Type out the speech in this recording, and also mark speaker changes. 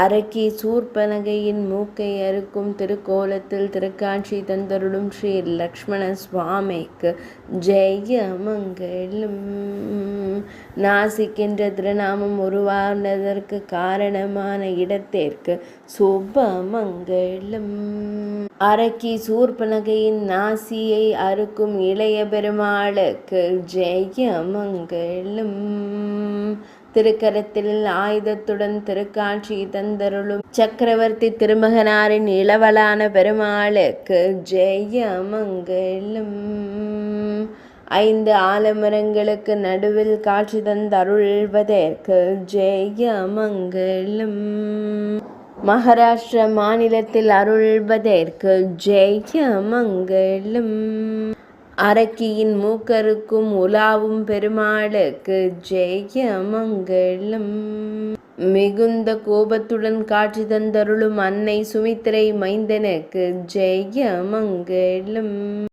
Speaker 1: அரக்கி சூர்பனகையின் மூக்கை அறுக்கும் திருக்கோலத்தில் திருக்காட்சி தந்தருளும் ஸ்ரீ லக்ஷ்மண சுவாமிக்கு ஜெயமங்கலம். நாசிக் என்ற திருநாமம் உருவானதற்கு காரணமான இடத்திற்கு சுபமங்கலம். அரக்கி சூர்பனகையின் நாசியை அறுக்கும் இளைய பெருமாளுக்கு ஜெயமங்கலம். திருக்கரத்தில் ஆயுதத்துடன் திருக்காட்சி தந்தருளும் சக்கரவர்த்தி திருமகனாரின் இளவலான பெருமாளுக்கு ஜெயமங்கலம். 5 ஆலமரங்களுக்கு நடுவில் காட்சி தந்தருள்வதற்கு ஜெயமங்கலம். மகாராஷ்டிர மாநிலத்தில் அருள்வதற்கு ஜெயமங்கலம். அரக்கியின் மூக்கருக்கும் உலாவும் பெருமாளுக்கு ஜெயமங்கலம். மிகுந்த கோபத்துடன் காட்சி தந்தருளும் அன்னை சுமித்திரை மைந்தனுக்கு ஜெயமங்கலம்.